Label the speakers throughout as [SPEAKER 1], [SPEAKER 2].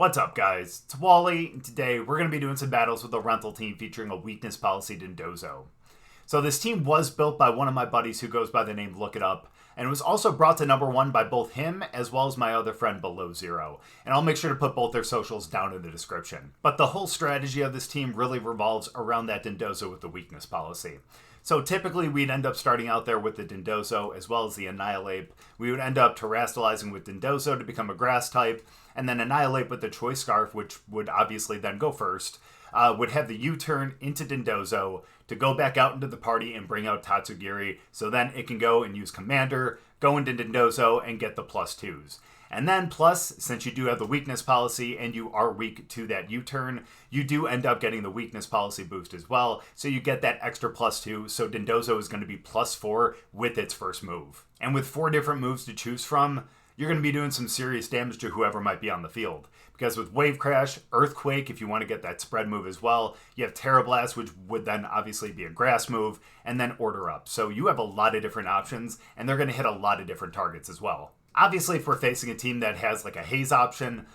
[SPEAKER 1] What's up, guys? It's Wally, and today we're going to be doing some battles with a rental team featuring a Weakness Policy Dondozo. So this team was built by one of my buddies who goes by the name LookItUp, and it was also brought to #1 by both him as well as my other friend BelowZer0, and I'll make sure to put both their socials down in the description. But the whole strategy of this team really revolves around that Dondozo with the Weakness Policy. So typically we'd end up starting out there with the Dondozo as well as the Annihilape. We would end up terastallizing with Dondozo to become a grass type, and then Annihilape with the Choice Scarf, which would obviously then go first, would have the U-turn into Dondozo to go back out into the party and bring out Tatsugiri, so then it can go and use Commander, go into Dondozo, and get the +2s. And then plus, since you do have the Weakness Policy and you are weak to that U-turn, you do end up getting the Weakness Policy boost as well, so you get that extra +2, so Dondozo is going to be +4 with its first move. And with 4 different moves to choose from, you're going to be doing some serious damage to whoever might be on the field. Because with Wave Crash, Earthquake, if you want to get that spread move as well, you have Terra Blast, which would then obviously be a grass move, and then Order Up. So you have a lot of different options, and they're going to hit a lot of different targets as well. Obviously, if we're facing a team that has like a haze option,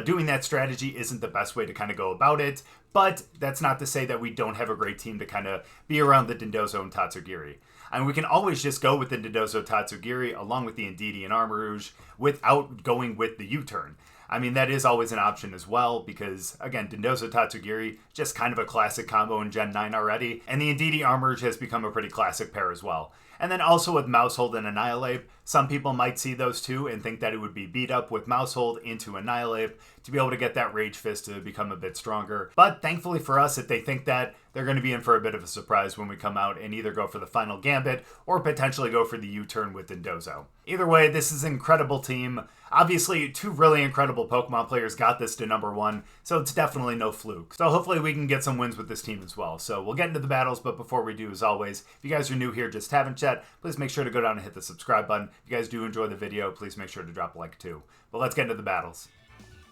[SPEAKER 1] doing that strategy isn't the best way to kind of go about it, but that's not to say that we don't have a great team to kind of be around the Dondozo and Tatsugiri. I mean, we can always just go with the Dondozo Tatsugiri along with the Indeedee and Armarouge without going with the U-turn. I mean, that is always an option as well because, again, Dondozo Tatsugiri, just kind of a classic combo in Gen 9 already, and the Indeedee Armarouge has become a pretty classic pair as well. And then also with Maushold and Annihilape, some people might see those two and think that it would be beat up with Maushold into Annihilape to be able to get that Rage Fist to become a bit stronger. But thankfully for us, if they think that, they're going to be in for a bit of a surprise when we come out and either go for the final Gambit or potentially go for the U-turn with Dondozo. Either way, this is an incredible team. Obviously, 2 really incredible Pokemon players got this to #1, so it's definitely no fluke. So hopefully we can get some wins with this team as well. So we'll get into the battles, but before we do, as always, if you guys are new here, just haven't yet, please make sure to go down and hit the subscribe button. If you guys do enjoy the video, please make sure to drop a like too. But let's get into the battles.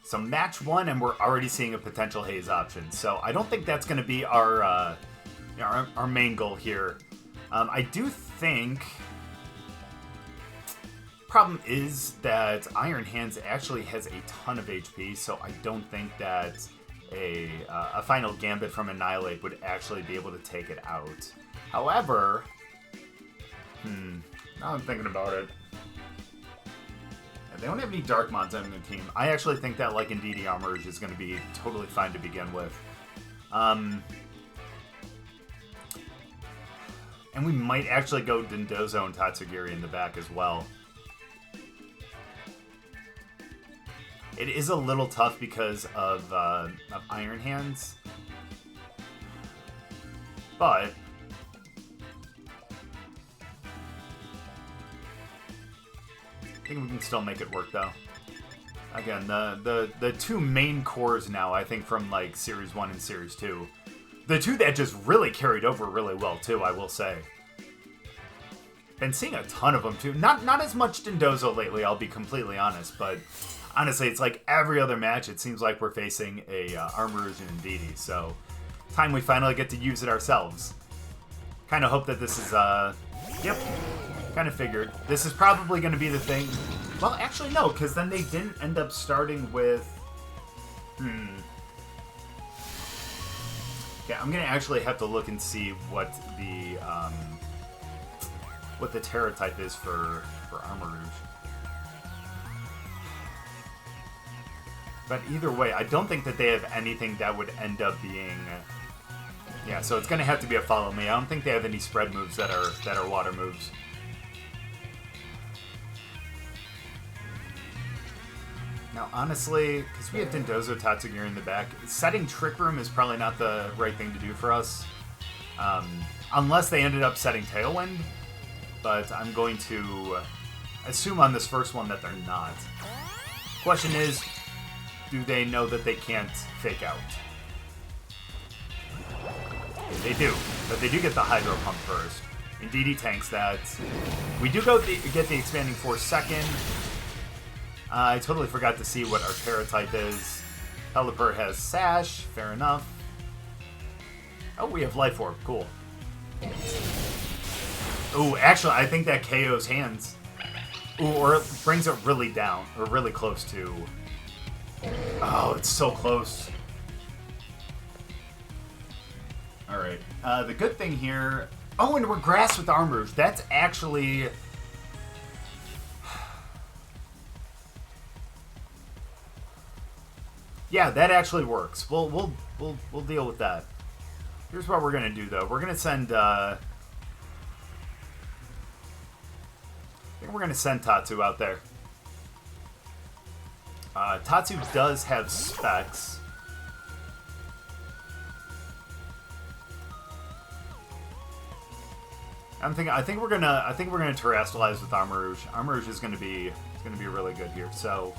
[SPEAKER 1] So match 1, and we're already seeing a potential haze option. So I don't think that's going to be our main goal here. I do think... Problem is that Iron Hands actually has a ton of HP, so I don't think that a final Gambit from Annihilape would actually be able to take it out. However, now I'm thinking about it. They don't have any Darkmons on their team. I actually think that like Indeedee Armarouge is going to be totally fine to begin with. And we might actually go Dondozo and Tatsugiri in the back as well. It is a little tough because of Iron Hands. But I think we can still make it work, though. Again, the 2 main cores now, I think, from, like, Series 1 and Series 2. The 2 that just really carried over really well, too, I will say. Been seeing a ton of them, too. Not as much Dondozo lately, I'll be completely honest, but honestly, it's like every other match, it seems like we're facing a Armarouge and Indeedee, so time we finally get to use it ourselves. Kind of hope that this is, yep. Kind of figured. This is probably going to be the thing. Well, actually, no, because then they didn't end up starting with... Yeah, I'm going to actually have to look and see what the Terra type is for Armarouge. But either way, I don't think that they have anything that would end up being... Yeah, so it's going to have to be a follow me. I don't think they have any spread moves that are water moves. Now, honestly, because we have Dondozo Tatsugiri in the back, setting Trick Room is probably not the right thing to do for us. Unless they ended up setting Tailwind. But I'm going to assume on this first one that they're not. Question is, do they know that they can't fake out? They do, but they do get the Hydro Pump first. Indeedee tanks that. We do get the Expanding Force second. I totally forgot to see what our Terra type is. Pelipper has Sash, fair enough. Oh, we have Life Orb, cool. Ooh, actually, I think that KO's hands. Ooh, or it brings it really down, or really close to Oh, it's so close. Alright. The good thing here... Oh, and we're Grass with Armarouge. That's actually... Yeah, that actually works. We'll deal with that. Here's what we're gonna do, though. We're gonna send... I think we're gonna send Tatsu out there. Tatsu does have specs. I think we're gonna terrestrialize with Armarouge. Armarouge is gonna be really good here. So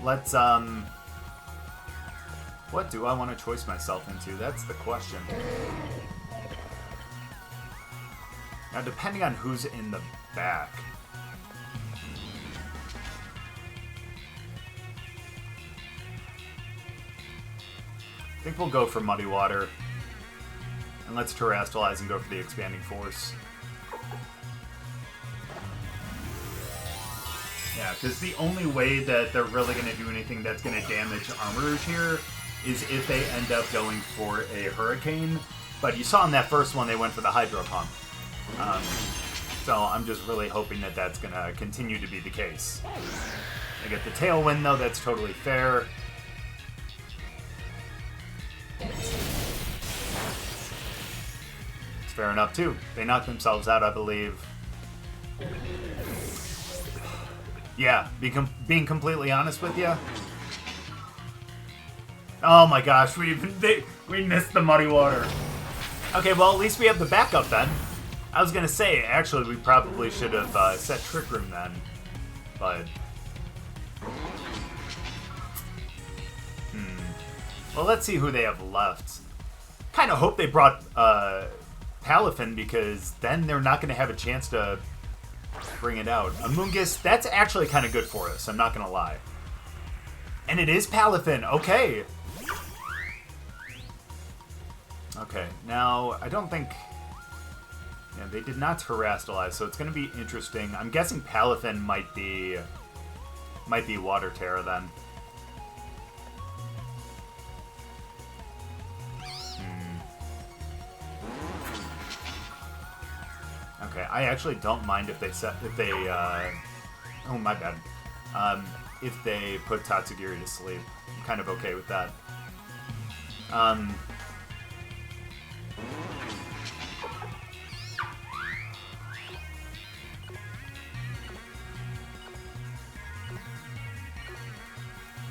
[SPEAKER 1] let's what do I want to choice myself into? That's the question. Now, depending on who's in the back. I think we'll go for Muddy Water. And let's terrestrialize and go for the Expanding Force. Yeah, because the only way that they're really going to do anything that's going to damage Armarouge here is if they end up going for a Hurricane. But you saw in that first one, they went for the Hydro Pump. So I'm just really hoping that that's going to continue to be the case. I get the Tailwind, though. That's totally fair. It's fair enough, too. They knocked themselves out, I believe. Yeah, being completely honest with you. Oh my gosh, we missed the Muddy Water. Okay, well, at least we have the backup then. I was gonna say, actually, we probably should have set Trick Room then, but... Well, let's see who they have left. Kind of hope they brought Palafin, because then they're not gonna have a chance to bring it out. Amoonguss, that's actually kind of good for us, I'm not gonna lie. And it is Palafin, okay. Okay, now, I don't think... Yeah, they did not terrestrialize, so it's going to be interesting. I'm guessing Palafin might be Water Tera then. Okay, I actually don't mind if they oh, my bad. If they put Tatsugiri to sleep. I'm kind of okay with that.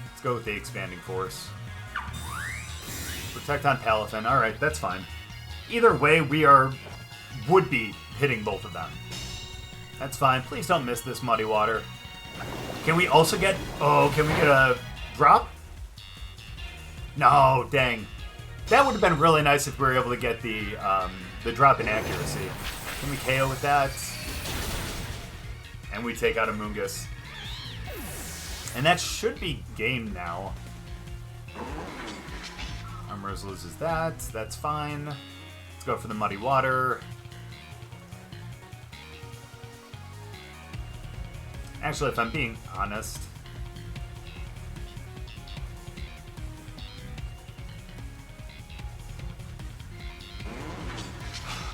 [SPEAKER 1] Let's go with the Expanding Force. Protect on Palafin. Alright, that's fine. Either way, we would be hitting both of them. That's fine. Please don't miss this Muddy Water. Can we also get... Oh, can we get a drop? No, dang. That would have been really nice if we were able to get the drop in accuracy. Can we KO with that? And we take out Amoonguss. And that should be game now. Armarouge loses that. That's fine. Let's go for the Muddy Water. Actually, if I'm being honest...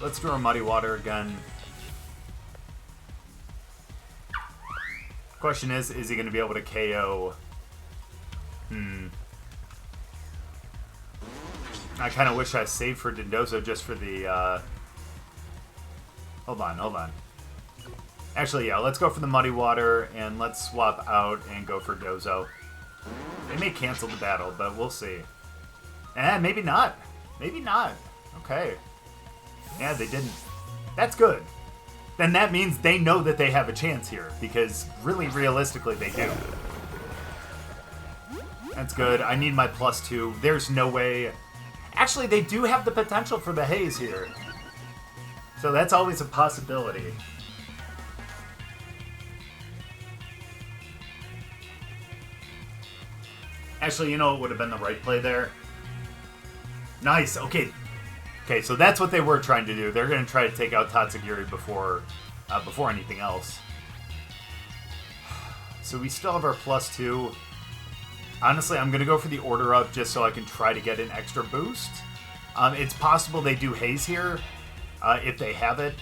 [SPEAKER 1] Let's do our Muddy Water again. Question is he going to be able to KO? I kind of wish I saved for Dondozo just for the, Hold on. Actually, yeah, let's go for the Muddy Water, and let's swap out and go for Dozo. They may cancel the battle, but we'll see. Maybe not. Maybe not. Okay. Yeah, they didn't. That's good. Then that means they know that they have a chance here, because really, realistically, they do. That's good. I need my +2. There's no way... Actually, they do have the potential for the haze here. So that's always a possibility. Actually, you know what would have been the right play there? Nice. Okay. Okay, so that's what they were trying to do. They're going to try to take out Tatsugiri before anything else. So we still have our +2. Honestly, I'm going to go for the order up just so I can try to get an extra boost. It's possible they do haze here, if they have it.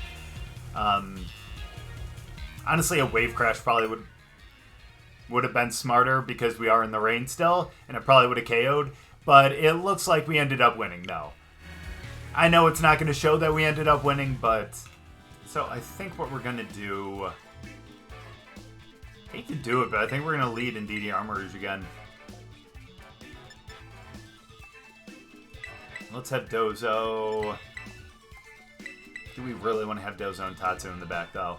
[SPEAKER 1] Honestly, a wave crash probably would have been smarter because we are in the rain still, and it probably would have KO'd. But it looks like we ended up winning, though. I know it's not going to show that we ended up winning, but... So I think what we're going to do... I hate to do it, but I think we're going to lead Indeedee Armarouge again. Let's have Dozo. Do we really want to have Dozo and Tatsu in the back, though?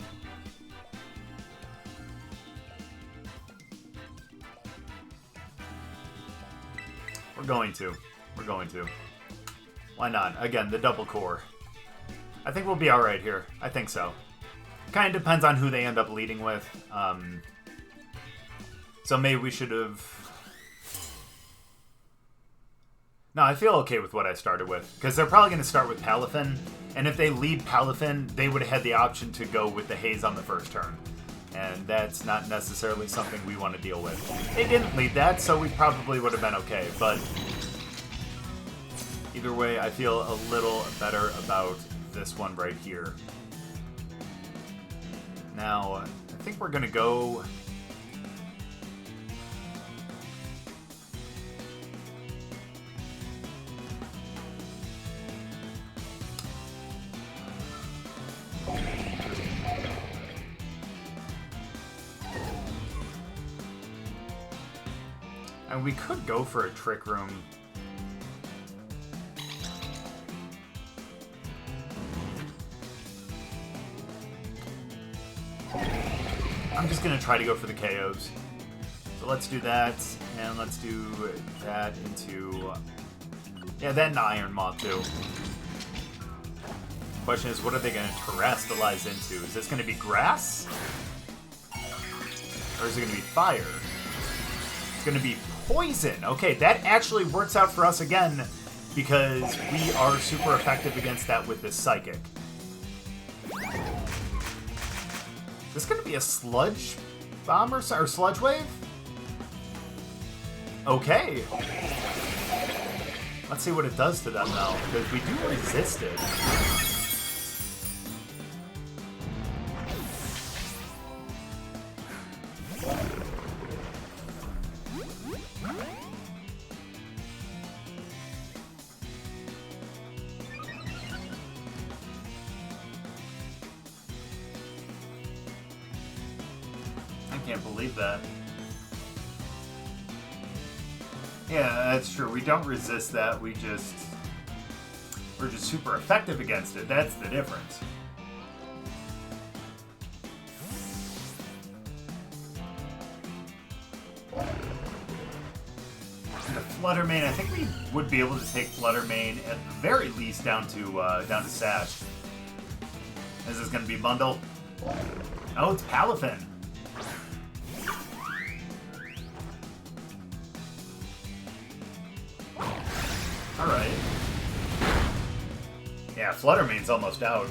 [SPEAKER 1] We're going to. We're going to. Why not? Again, the double core. I think we'll be alright here. I think so. Kind of depends on who they end up leading with. So maybe we should have... No, I feel okay with what I started with. Because they're probably going to start with Palafin. And if they lead Palafin, they would have had the option to go with the haze on the first turn. And that's not necessarily something we want to deal with. They didn't lead that, so we probably would have been okay. But either way, I feel a little better about this one right here. Now, I think we're going to go... And we could go for a Trick Room. I'm just going to try to go for the KOs. So let's do that, and let's do that into... Yeah, that and Iron Moth, too. Question is, what are they going to terrestrialize into? Is this going to be grass? Or is it going to be fire? It's going to be poison. Okay, that actually works out for us again, because we are super effective against that with this Psychic. Is this going to be a Sludge Bomb or Sludge Wave? Okay. Let's see what it does to them, though, because we do resist it. I can't believe that. Yeah, that's true. We don't resist that. We're just super effective against it. That's the difference. And the Flutter Mane, I think we would be able to take Flutter Mane at the very least down to Sash. Is this going to be Bundle? Oh, it's Palafin. Alright. Yeah, Flutter Mane's almost out.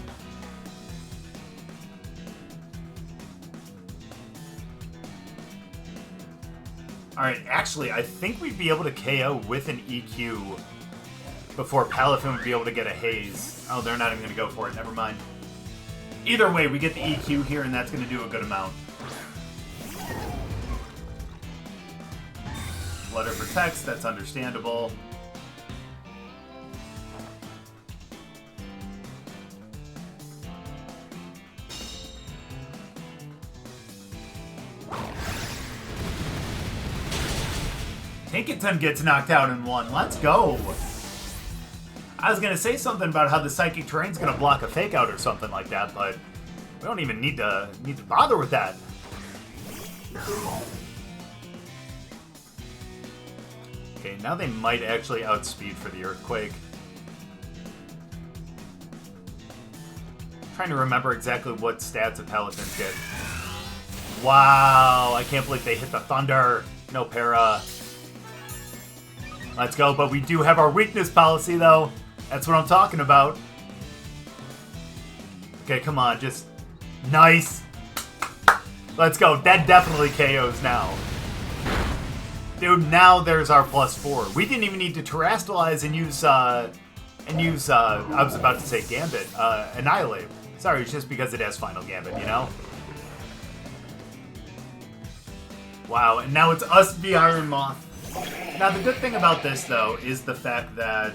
[SPEAKER 1] Alright, actually, I think we'd be able to KO with an EQ before Palafin would be able to get a haze. Oh, they're not even going to go for it. Never mind. Either way, we get the EQ here, and that's going to do a good amount. Flutter protects. That's understandable. Tinkaton gets knocked out in one. Let's go. I was going to say something about how the Psychic Terrain's going to block a Fake Out or something like that, but we don't even need to bother with that. Okay, now they might actually outspeed for the Earthquake. I'm trying to remember exactly what stats a Palafin get. Wow, I can't believe they hit the Thunder. No para. Let's go, but we do have our weakness policy, though. That's what I'm talking about. Okay, come on, just... Nice! Let's go. That definitely KOs now. Dude, now there's our +4. We didn't even need to terrestrialize and use, I was about to say Gambit, Annihilape. Sorry, it's just because it has Final Gambit, you know? Wow, and now it's us v Iron Moth. Now, the good thing about this, though, is the fact that,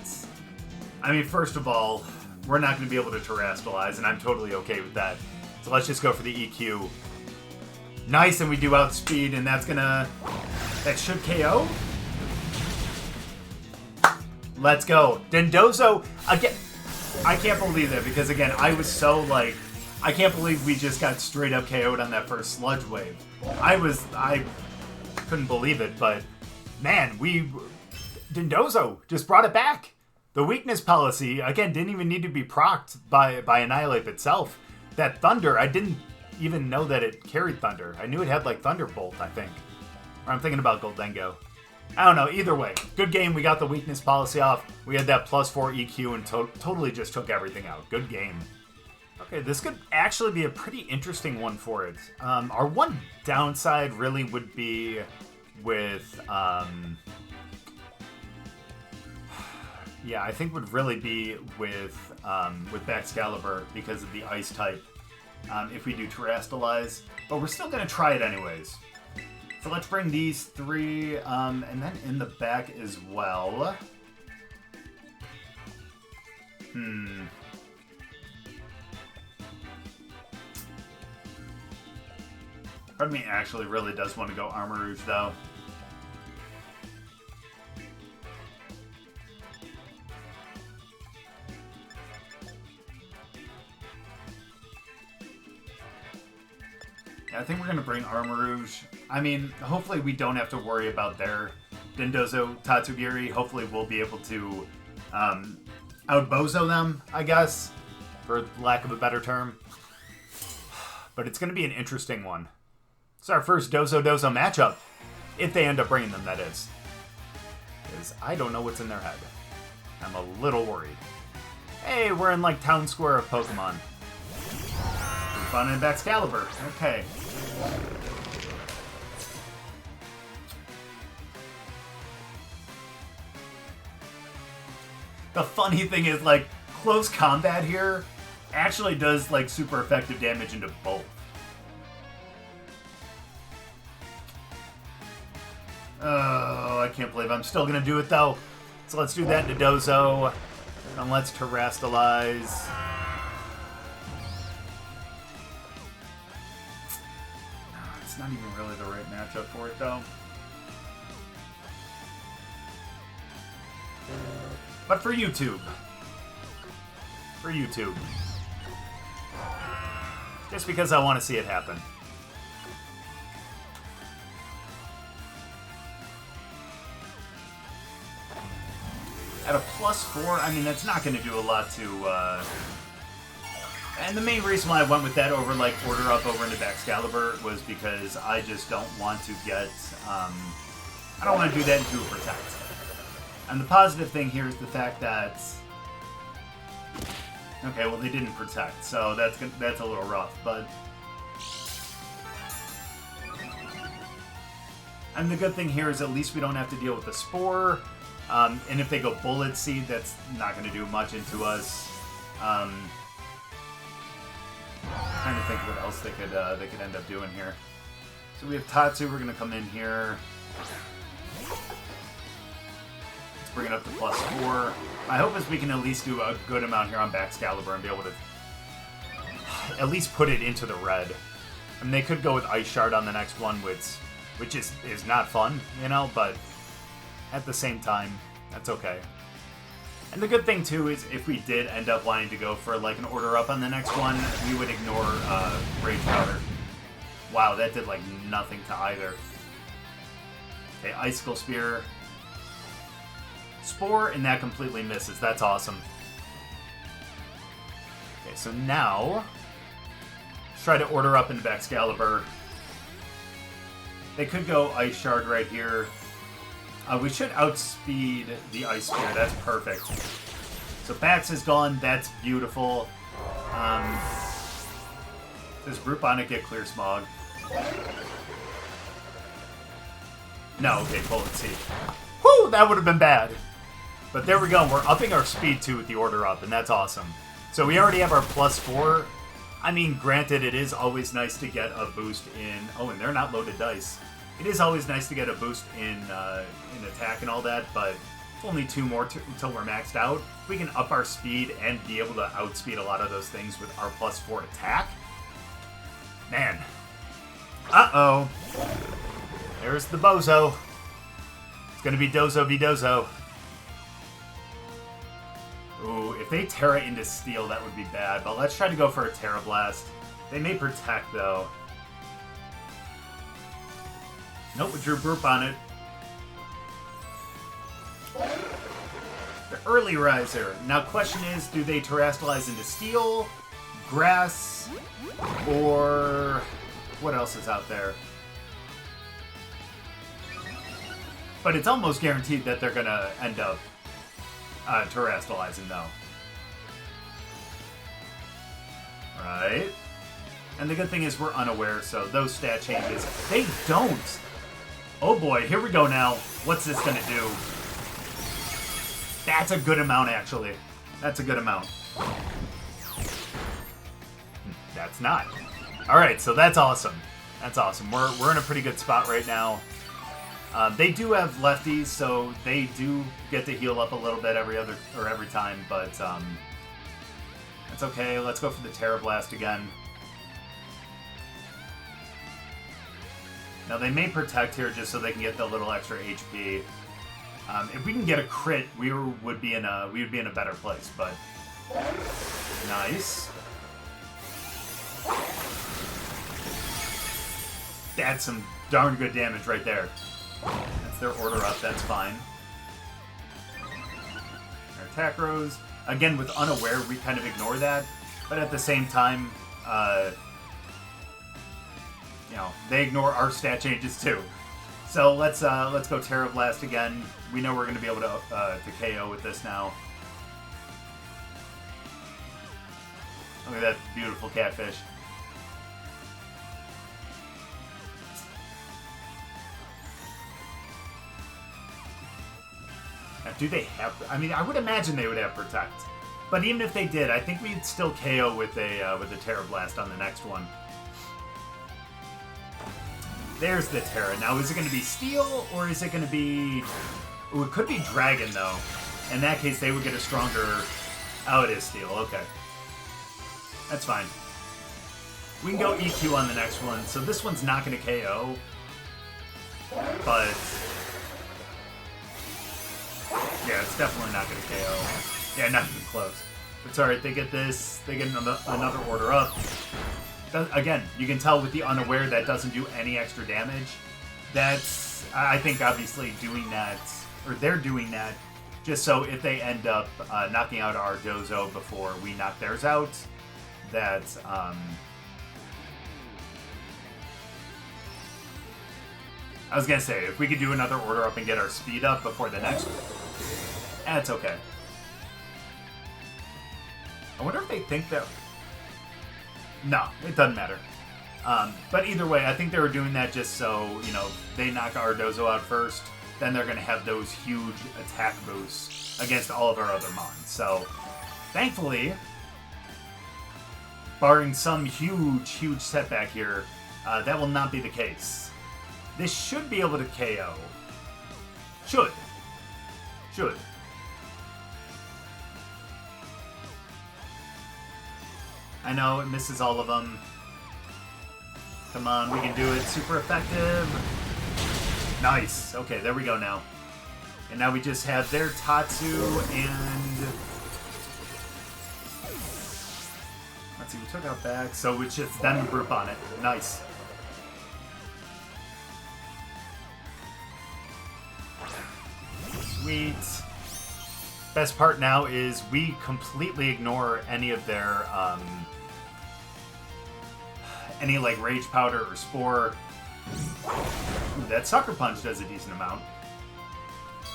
[SPEAKER 1] I mean, first of all, we're not going to be able to terrestrialize, and I'm totally okay with that. So let's just go for the EQ. Nice, and we do outspeed, and that's gonna... That should KO? Let's go. Dondozo, again, I can't believe that, because again, I was so, like... I can't believe we just got straight up KO'd on that first Sludge Wave. I couldn't believe it, but... Man, Dondozo just brought it back. The Weakness Policy, again, didn't even need to be procced by Annihilape itself. That Thunder, I didn't even know that it carried Thunder. I knew it had, like, Thunderbolt, I think. Or I'm thinking about Goldengo. I don't know, either way. Good game, we got the Weakness Policy off. We had that +4 EQ and totally just took everything out. Good game. Okay, this could actually be a pretty interesting one for it. Our one downside really would be with... yeah, I think would really be with Baxcalibur because of the Ice type. If we do Terrestrialize, but we're still gonna try it anyways. So let's bring these three, and then in the back as well. Part of me actually really does want to go Armarouge though. I think we're going to bring Armarouge. I mean, hopefully we don't have to worry about their Dondozo Tatsugiri. Hopefully we'll be able to out-bozo them, I guess, for lack of a better term. But it's going to be an interesting one. It's our first Dozo-Dozo matchup. If they end up bringing them, that is. Because I don't know what's in their head. I'm a little worried. Hey, we're in, like, Town Square of Pokemon. Bonnet and Baxcalibur. Okay. The funny thing is, like, close combat here actually does, like, super effective damage into both. Oh, I can't believe I'm still gonna do it, though. So let's do that into Dozo. And let's Terrestrialize. It's not even really the right matchup for it, though. But for YouTube. For YouTube. Just because I want to see it happen. At a +4, I mean, that's not going to do a lot to... And the main reason why I went with that over, like, Order Up over into Baxcalibur was because I just don't want to get, I don't want to do that into a Protect. And the positive thing here is the fact that... Okay, well, they didn't Protect, so that's a little rough, but... And the good thing here is at least we don't have to deal with the Spore, and if they go Bullet Seed, that's not going to do much into us. Trying to think what else they could end up doing here. So we have Tatsu. We're gonna come in here. Let's bring it up to +4. My hope is we can at least do a good amount here on Baxcalibur and be able to at least put it into the red. I mean, they could go with Ice Shard on the next one, which is not fun, you know. But at the same time, that's okay. And the good thing, too, is if we did end up wanting to go for, like, an Order Up on the next one, we would ignore Rage Powder. Wow, that did, like, nothing to either. Okay, Icicle Spear. Spore, and that completely misses. That's awesome. Okay, so now... Let's try to Order Up into Baxcalibur. They could go Ice Shard right here. We should outspeed the Ice Spear. That's perfect. So Bax is gone. That's beautiful. Does Root Bonnet get Clear Smog? No, okay, Bullet Seed. Whew, that would have been bad. But there we go. We're upping our speed, too, with the order up, and that's awesome. So we already have our +4. I mean, granted, it is always nice to get a boost in... Oh, and they're not loaded dice. It is always nice to get a boost in attack and all that, but only 2 more until we're maxed out. We can up our speed and be able to outspeed a lot of those things with our +4 attack. Man. Uh-oh. There's the bozo. It's going to be Dozo v Dozo. Ooh, if they Terra into Steel, that would be bad. But let's try to go for a Terra Blast. They may Protect, though. Nope, we drew Burp on it. The Early Riser. Now, question is, do they Terrastalize into Steel, Grass, or... what else is out there? But it's almost guaranteed that they're going to end up Terrastalizing, though. Right. And the good thing is we're unaware, so those stat changes, they don't. Oh boy, here we go now. What's this going to do? That's a good amount, actually. That's a good amount. That's not. Alright, so that's awesome. That's awesome. We're in a pretty good spot right now. They do have lefties, so they do get to heal up a little bit every time, but that's okay. Let's go for the Terra Blast again. Now they may Protect here just so they can get the little extra HP. If we can get a crit, we would be in a better place. But nice. That's some darn good damage right there. That's their order up, that's fine. Our attack rose. Again, with Unaware, we kind of ignore that. But at the same time, you know, they ignore our stat changes too. So let's go Terra Blast again. We know we're going to be able to KO with this now. Look at that beautiful catfish. Now, do they have... I mean, I would imagine they would have Protect. But even if they did, I think we'd still KO with a Terra Blast on the next one. There's the Terra. Now, is it going to be Steel, or is it going to be... Ooh, it could be Dragon, though. In that case, they would get a stronger... Oh, it is Steel. Okay. That's fine. We can go EQ on the next one. So this one's not going to KO. But... yeah, it's definitely not going to KO. Yeah, not even close. It's alright, they get this, they get another order up. Again, you can tell with the Unaware that doesn't do any extra damage. That's, I think, obviously doing that, or they're doing that, just so if they end up knocking out our Dozo before we knock theirs out, that, I was gonna say, if we could do another order up and get our speed up before the next one, that's okay. I wonder if they think that... No, it doesn't matter. But either way, I think they were doing that just so, you know, they knock our Dozo out first, then they're going to have those huge attack boosts against all of our other Mons. So, thankfully, barring some huge setback here, that will not be the case. This should be able to KO. Should. I know, it misses all of them. Come on, we can do it. Super effective. Nice. Okay, there we go now. And now we just have their Tatsu and... let's see, we took out back, so it's just them and Burp on it. Nice. Sweet. Best part now is we completely ignore any of their, any, like, Rage Powder or Spore. Ooh, that Sucker Punch does a decent amount.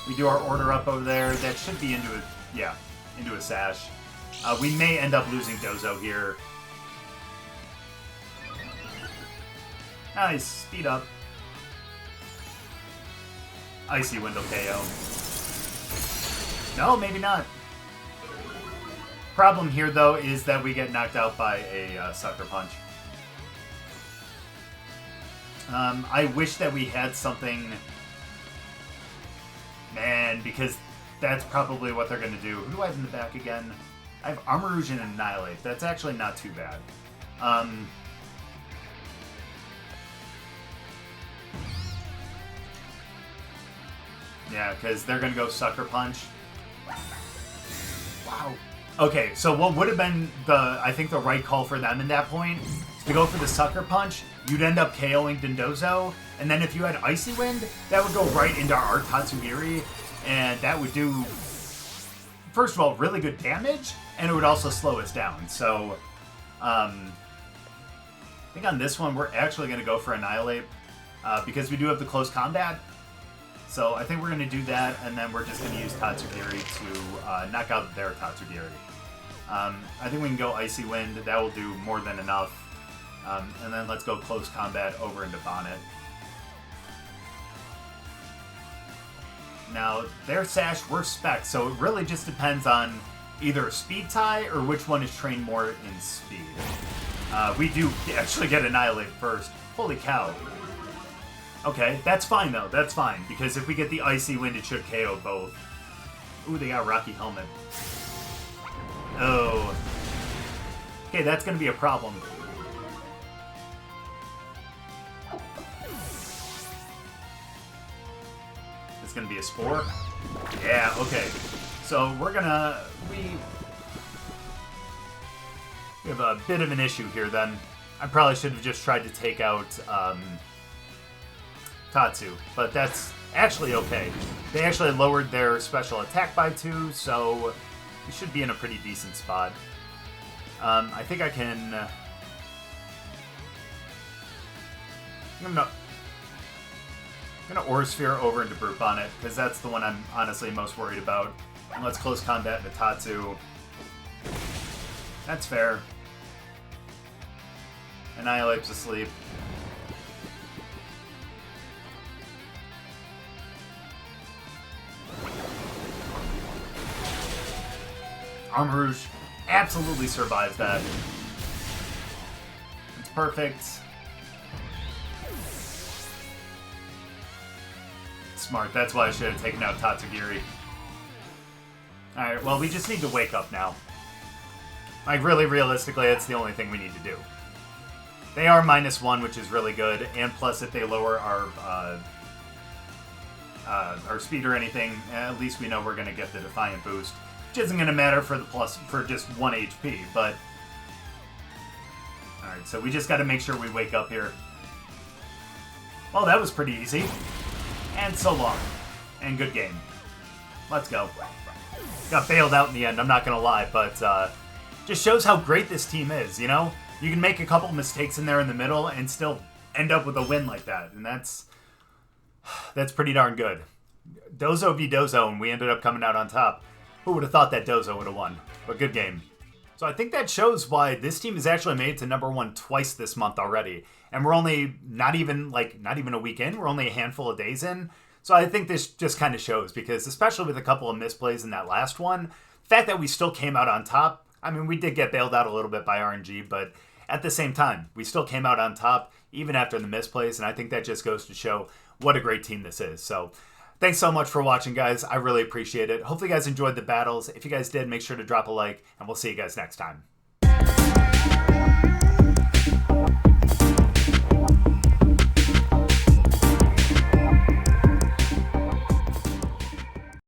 [SPEAKER 1] We do our order up over there. That should be into a, yeah, into a Sash. We may end up losing Dozo here. Nice. Speed up. Icy Wind will KO. No, maybe not. Problem here, though, is that we get knocked out by a Sucker Punch. I wish that we had something... Man, because that's probably what they're going to do. Who do I have in the back again? I have Armarouge and Annihilape. That's actually not too bad. Yeah, because they're going to go Sucker Punch. Wow. Okay, so what would have been I think the right call for them in that point is to go for the Sucker Punch. You'd end up KOing Dondozo, and then if you had Icy Wind, that would go right into our Tatsugiri, and that would do, first of all, really good damage, and it would also slow us down. So, I think on this one, we're actually going to go for Annihilape, because we do have the close combat. So I think we're going to do that, and then we're just going to use Tatsugiri to knock out their Tatsugiri. I think we can go Icy Wind. That will do more than enough. And then let's go close combat over into Bonnet. Now, their Sash, we're Spec, so it really just depends on either a speed tie or which one is trained more in speed. We do actually get Annihilape first. Holy cow. Okay, that's fine though, that's fine, because if we get the Icy Wind, it should KO both. Ooh, they got Rocky Helmet. Oh. Okay, that's gonna be a problem. It's gonna be a Spore? Yeah, okay. So we're gonna... We have a bit of an issue here then. I probably should have just tried to take out Tatsu, but that's actually okay. They actually lowered their special attack by 2, so we should be in a pretty decent spot. I think I can... I'm gonna Aura Sphere over into Brute Bonnet, because that's the one I'm honestly most worried about. And let's close combat into Tatsu. That's fair. Annihilape's asleep. Armarouge absolutely survives that. It's perfect. Smart, that's why I should have taken out Tatsugiri. Alright, well, we just need to wake up now. Like, really, realistically, that's the only thing we need to do. They are -1, which is really good, and plus if they lower our speed or anything, at least we know we're going to get the Defiant boost. Which isn't going to matter for the for just 1 HP, but... Alright, so we just got to make sure we wake up here. Well, that was pretty easy. And so long. And good game. Let's go. Got bailed out in the end, I'm not going to lie, but just shows how great this team is, you know? You can make a couple mistakes in there in the middle and still end up with a win like that, and that's pretty darn good. Dozo v Dozo, and we ended up coming out on top. Who would have thought that Dozo would have won? But good game. So I think that shows why this team has actually made it to #1 twice this month already. And we're only not even a week in. We're only a handful of days in. So I think this just kind of shows, because especially with a couple of misplays in that last one, the fact that we still came out on top, I mean, we did get bailed out a little bit by RNG, but at the same time, we still came out on top even after the misplays. And I think that just goes to show what a great team this is. So thanks so much for watching, guys. I really appreciate it. Hopefully you guys enjoyed the battles. If you guys did, make sure to drop a like, and we'll see you guys next time.